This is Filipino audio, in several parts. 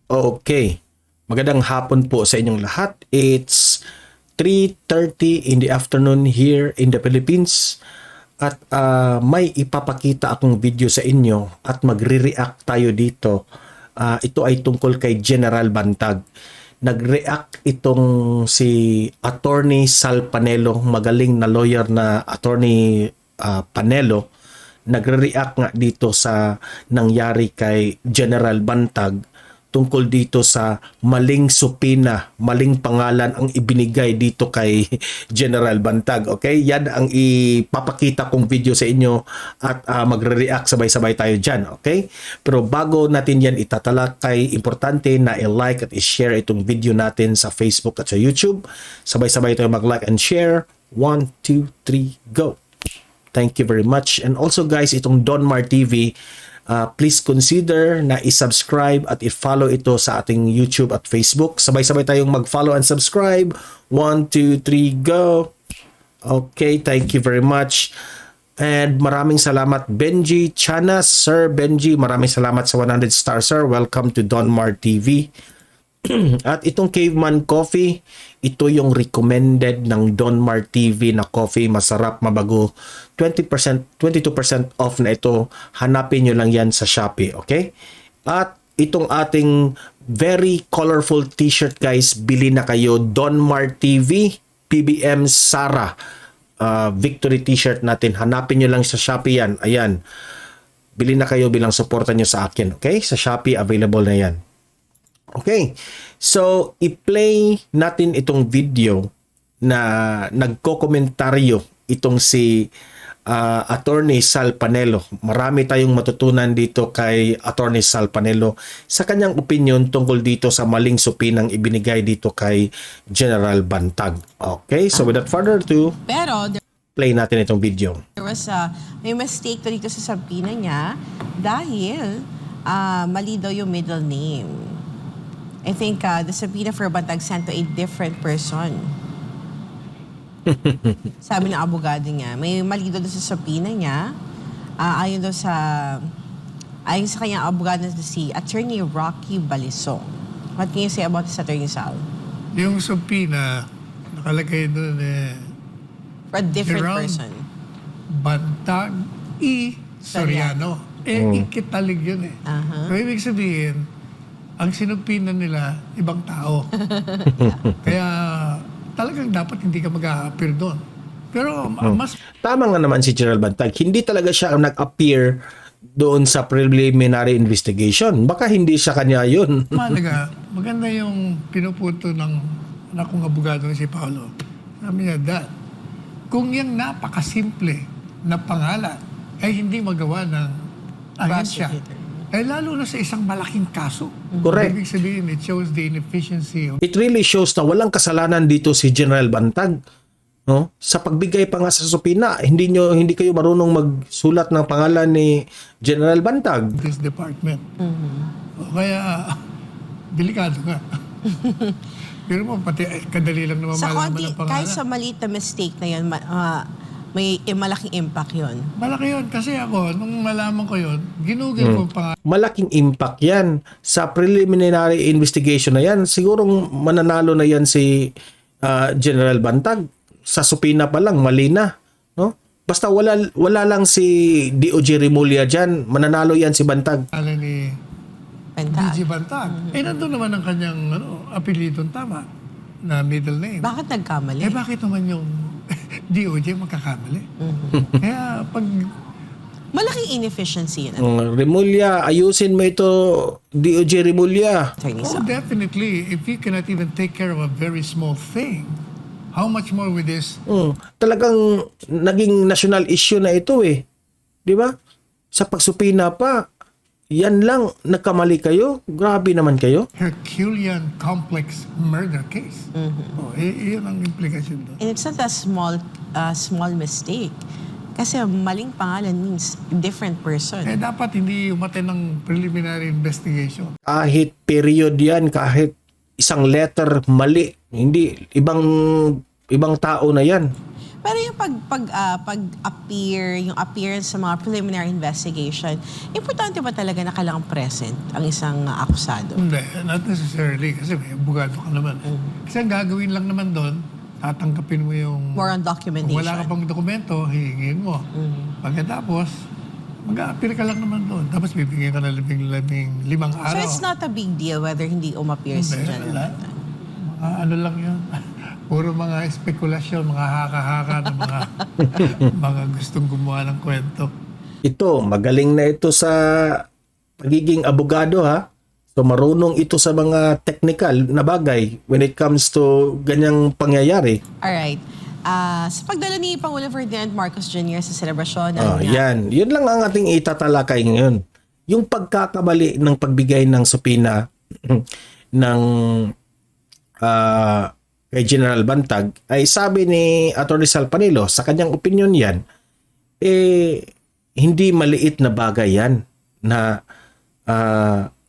Okay. Magandang hapon po sa inyong lahat. It's 3:30 in the afternoon here in the Philippines. At may ipapakita akong video sa inyo at magre-react tayo dito. Ito ay tungkol kay General Bantag. Nag-react itong si Attorney Sal Panelo, magaling na lawyer na Attorney Panelo. Nagre-react nga dito sa nangyari kay General Bantag tungkol dito sa maling supina, maling pangalan ang ibinigay dito kay General Bantag. Okay? Yan ang ipapakita kong video sa inyo at magre-react sabay-sabay tayo dyan. Okay? Pero bago natin yan itatalakay, importante na i-like at i-share itong video natin sa Facebook at sa YouTube. Sabay-sabay tayo mag-like and share. 1, 2, 3, go! Thank you very much. And also guys, itong Donmar TV, please consider na i-subscribe at i-follow ito sa ating YouTube at Facebook. Sabay-sabay tayong mag-follow and subscribe. 1, 2, 3, go! Okay, thank you very much. And maraming salamat Benji Chanas. Sir Benji, maraming salamat sa 100 star sir. Welcome to Donmar TV. At itong Caveman Coffee, ito yung recommended ng Donmar TV na coffee, masarap, mabago. 20%, 22% off na ito. Hanapin nyo lang yan sa Shopee, okay? At itong ating very colorful t-shirt guys, bili na kayo. Donmar TV, PBM Sara, victory t-shirt natin. Hanapin nyo lang sa Shopee yan. Ayan. Bili na kayo bilang suporta nyo sa akin, okay? Sa Shopee, available na yan. Okay, so i-play natin itong video na nagko-komentaryo itong si Attorney Sal Panelo. Marami tayong matutunan dito kay Attorney Sal Panelo sa kanyang opinion tungkol dito sa maling supinang ibinigay dito kay General Bantag. Okay, so without further ado, play natin itong video. There was may mistake dito sa subpoena niya dahil mali daw yung middle name. I think the subpoena for Bantag sent to a different person. Sabi ng abogado niya, may mali daw sa subpoena niya. Ayon sa kanyang abogado na si Attorney Rocky Balisong. What can you say about this, Attorney Sal? Yung subpoena, nakalagay doon For a different General person. Bantag Soriano. Ikitalig yun eh. So, ibig sabihin, ang sinupina nila, ibang tao. Kaya talagang dapat hindi ka mag-a-appear doon. Pero mas... Tama nga naman si General Bantag. Hindi talaga siya ang nag-appear doon sa preliminary investigation. Baka hindi siya kanya yun. Maganda yung pinupunto ng anak kong abogado si Paolo. Sabi niya, Dad, kung yung napakasimple na pangalan ay hindi magawa ng ahensya, ay lalo na sa isang malaking kaso. Correct. Ibig sabihin, it shows the inefficiency of... It really shows na walang kasalanan dito si General Bantag. No? Sa pagbigay pa nga sa supina, hindi kayo marunong magsulat ng pangalan ni General Bantag. This department. Kaya, delikado nga. Pero mo, pati kadali lang naman malaman ng pangalan. Kahit sa maliit na mistake na yan, may malaking impact yun. Malaki yun. Kasi ako, nung malaman ko yun, ginugil ko pangalan. Malaking impact yan. Sa preliminary investigation na yan, sigurong mananalo na yan si General Bantag. Sa supina pa lang, mali na. No? Basta wala lang si DOJ Remulla dyan, mananalo yan si Bantag. Alam ni DG Bantag. Nandun naman ang kanyang apelidong tama na middle name. Bakit nagkamali? Bakit naman yung DOJ magkakamali? Kaya pag... Malaking inefficiency yun. Remulla, ayusin mo ito, DOJ Remulla. Definitely. If you cannot even take care of a very small thing, how much more with this? Talagang naging national issue na ito eh. Di ba? Sa pagsupina pa, yan lang, nagkamali kayo? Grabe naman kayo. Herculean complex murder case. Iyon ang implikasyon doon. And it's not a small mistake. Kasi maling pangalan means different person. Dapat hindi umate ng preliminary investigation. Kahit period yan, kahit isang letter mali, hindi, ibang tao na yan. Pero yung pag-appear, yung appearance sa mga preliminary investigation, importante ba talaga na kailangan present ang isang akusado? Hindi, not necessarily. Kasi may abogado ka naman. Kasi ang gagawin lang naman doon, tatanggapin mo yung... More on Kung documentation. wala ka pang dokumento, hihingin mo. Pagkatapos, mag-a-appeal ka lang naman doon. Tapos bibigyan ka na limang So araw. it's not a big deal whether hindi umappear si Hindi, General wala. Bantag. Ano lang yun. Puro mga spekulasyon, mga haka-haka ng mga mga gustong gumawa ng kwento. Ito, magaling na ito sa pagiging abogado ha. So marunong ito sa mga technical na bagay when it comes to ganyang pangyayari. Alright. Sa pagdala ni Pangulong Ferdinand Marcos Jr. sa selebrasyon ng Yan. Yun lang ang ating itatalakay ngayon. Yung pagkakamali ng pagbigay ng supina ng kay General Bantag ay sabi ni Atty. Sal Panilo, sa kanyang opinion yan, hindi maliit na bagay yan na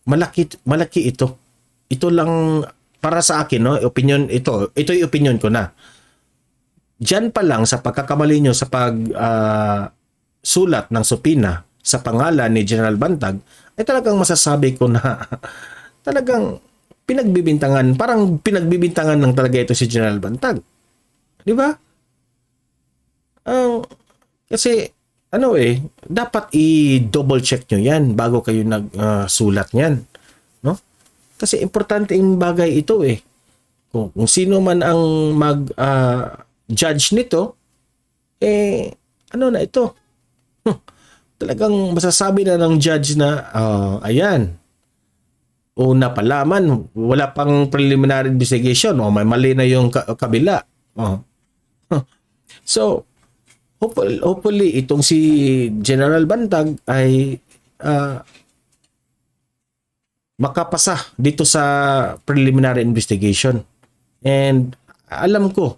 malaki ito. Ito lang para sa akin, no, opinion ito. Ito yung opinion ko na. Diyan pa lang sa pagkakamali nyo sa sulat ng supina sa pangalan ni General Bantag, ay talagang masasabi ko na talagang parang pinagbibintangan ng talaga ito si General Bantag. Di ba? Kasi dapat i-double check nyo yan bago kayo nagsulat niyan, no? Kasi importante yung bagay ito eh. Kung sino man ang judge nito, na ito? Talagang masasabi na ng judge na, ayan, una pa laman, wala pang preliminary investigation, may mali na yung kabila. So, hopefully itong si General Bantag ay makapasa dito sa preliminary investigation. And alam ko,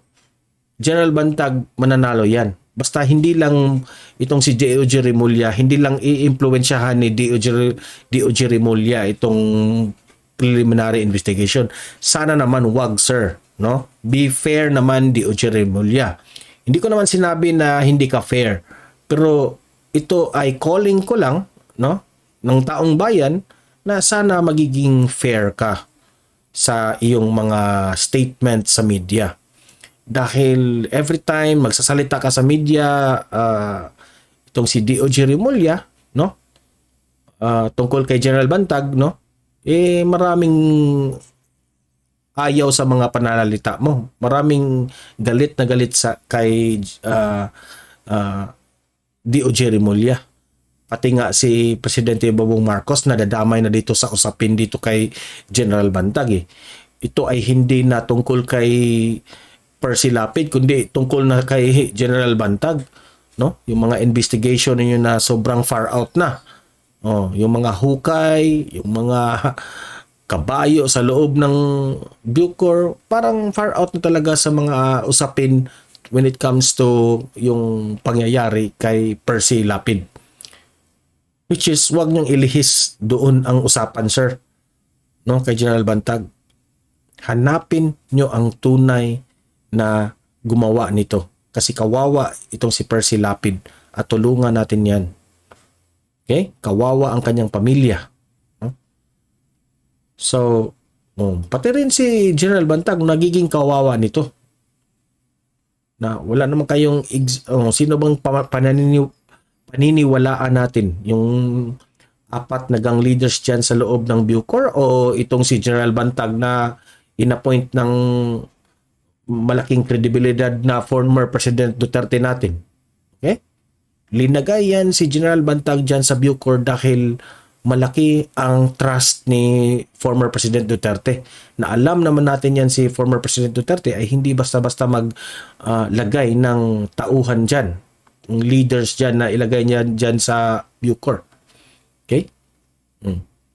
General Bantag mananalo yan. Basta hindi lang itong si D.O.G. Remulla, hindi lang i-impluwensyahan ni D.O.G. Remulla itong preliminary investigation. Sana naman wag, sir, no? Be fair naman, D.O.G. Remulla. Hindi ko naman sinabi na hindi ka fair, pero ito ay calling ko lang, no, ng taong bayan na sana magiging fair ka sa iyong mga statement sa media. Dahil every time magsasalita ka sa media, itong si D.O.G. Remulla, no, tungkol kay General Bantag, no, maraming ayaw sa mga pananalita mo. Maraming galit na galit kay D.O.G. Remulla. Pati nga si Presidente Bongbong Marcos nadadamay na dito sa usapin dito kay General Bantag eh. Ito ay hindi na tungkol kay Percy Lapid, kundi tungkol na kay General Bantag, no? Yung mga investigation ninyo na sobrang far out na. Yung mga hukay, yung mga kabayo sa loob ng Bucor, parang far out na talaga sa mga usapin when it comes to yung pangyayari kay Percy Lapid. Which is, wag niyong ilihis doon ang usapan, sir. No, kay General Bantag. Hanapin niyo ang tunay na gumawa nito. Kasi kawawa itong si Percy Lapid at tulungan natin yan. Okay? Kawawa ang kanyang pamilya. So, pati rin si General Bantag nagiging kawawa nito. Na wala naman kayong sino bang paniniwalaan natin? Yung apat na gang leaders dyan sa loob ng Bucor o itong si General Bantag na inappoint ng malaking kredibilidad na former President Duterte natin? Okay? Linagay yan si General Bantag dyan sa Bucor dahil malaki ang trust ni former President Duterte. Na alam naman natin yan si former President Duterte ay hindi basta-basta maglagay ng tauhan dyan. Leaders dyan na ilagay niya dyan sa Bucor. Okay?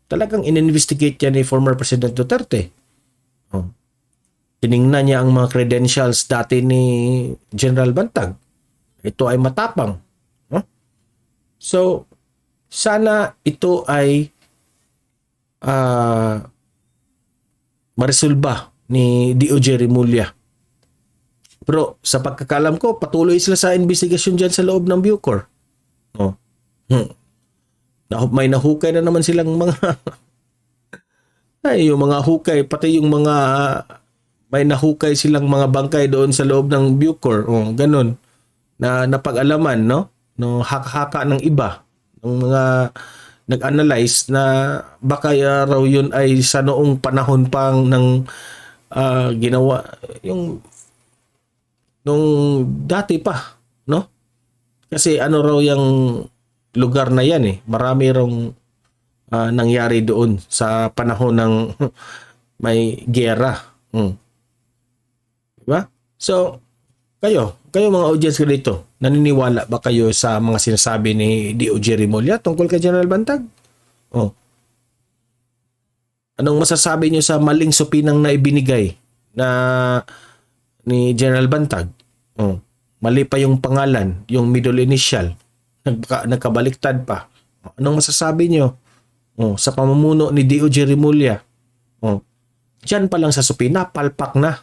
Talagang in-investigate yan ni former President Duterte. Tiningnan niya ang mga credentials dati ni General Bantag. Ito ay matapang. So, sana ito ay maresolba ni D.O.G. Remulla. Pero sa pagkakalam ko, patuloy sila sa investigasyon dyan sa loob ng Bucor. Oh. May nahukay na naman silang mga ay, yung mga hukay, pati yung mga may nahukay silang mga bangkay doon sa loob ng Bucor. Oh, ganun. Na napag-alaman, no? No, haka-haka ng iba. Ng mga nag-analyze na baka raw yun ay sa noong panahon pang ng ginawa yung nung dati pa, no? Kasi ano raw yung lugar na yan eh. Marami raw nangyari doon sa panahon ng may giyera. Diba? So, kayo mga audience ko dito, naniniwala ba kayo sa mga sinasabi ni D.O.J. Remulla tungkol kay General Bantag? Oh. Anong masasabi niyo sa maling supinang na ibinigay na ni General Bantag? Oh. Mali pa yung pangalan, yung middle initial. Nagkabaliktad pa. Anong masasabi niyo sa pamumuno ni D.O.J. Remulla? Diyan pa lang sa supina, palpak na.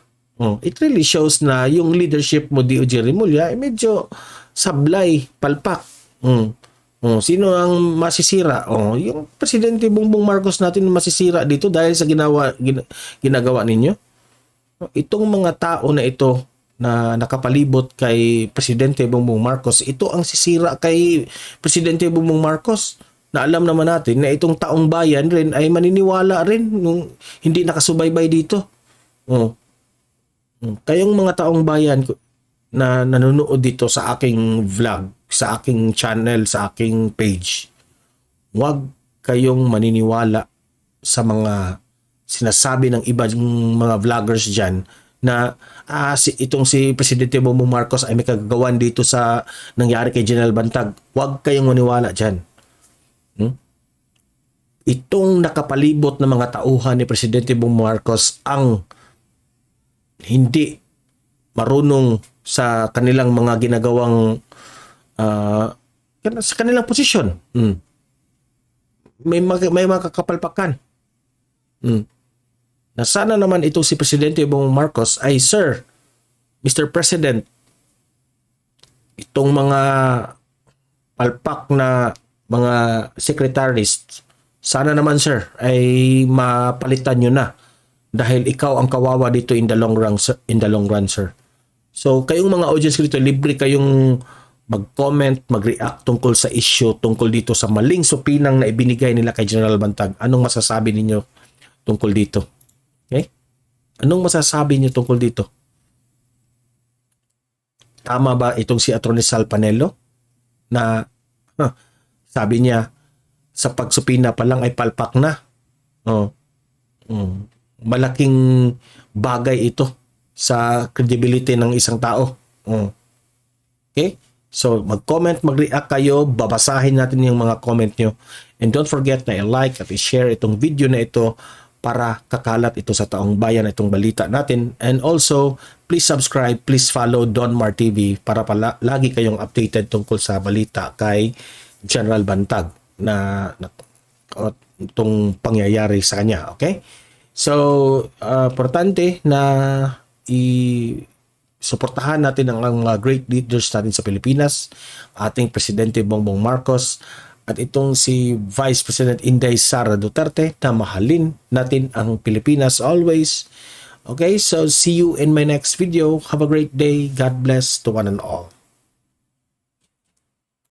It really shows na yung leadership mo, D.O.J. Remulla, medyo sablay, palpak. Sino ang masisira? Yung Presidente Bongbong Marcos natin masisira dito dahil sa ginagawa ninyo. Itong mga tao na ito na nakapalibot kay Presidente Bongbong Marcos, ito ang sisira kay Presidente Bongbong Marcos. Na alam naman natin na itong taong bayan rin ay maniniwala rin nung hindi nakasubaybay dito. Kayong mga taong bayan na nanonood dito sa aking vlog, sa aking channel, sa aking page, huwag kayong maniniwala sa mga sinasabi ng ibang mga vloggers dyan na itong si Presidente Bongbong Marcos ay may kagagawan dito sa nangyari kay General Bantag. Huwag kayong maniwala dyan. Itong nakapalibot na mga tauhan ni Presidente Bongbong Marcos ang hindi marunong sa kanilang mga ginagawang sa kanilang posisyon. May mga kakapalpakan. Na sana naman itong si Presidente Bongbong Marcos ay, Sir, Mr. President, itong mga palpak na mga secretaries, sana naman, sir, ay mapalitan nyo na dahil ikaw ang kawawa dito in the long run, sir. So, kayong mga audience dito, libre kayong mag-comment, mag-react tungkol sa issue, tungkol dito sa maling supinang na ibinigay nila kay General Bantag. Anong masasabi ninyo tungkol dito? Okay? Anong masasabi niyo tungkol dito? Tama ba itong si Atty. Sal Panelo na sabi niya sa pagsupina pa lang ay palpak na? Malaking bagay ito sa credibility ng isang tao. Okay? So, mag-comment, mag-react kayo, babasahin natin yung mga comment nyo. And don't forget na i-like at i-share itong video na ito para kakalat ito sa taong bayan itong balita natin. And also, please subscribe, please follow Don Mar TV para lagi kayong updated tungkol sa balita kay General Bantag na itong pangyayari sa kanya. Okay? So, importante na suportahan natin ang great leaders natin sa Pilipinas, ating Presidente Bongbong Marcos, at itong si Vice President Inday Sara Duterte na mahalin natin ang Pilipinas always. Okay, so see you in my next video. Have a great day. God bless to one and all.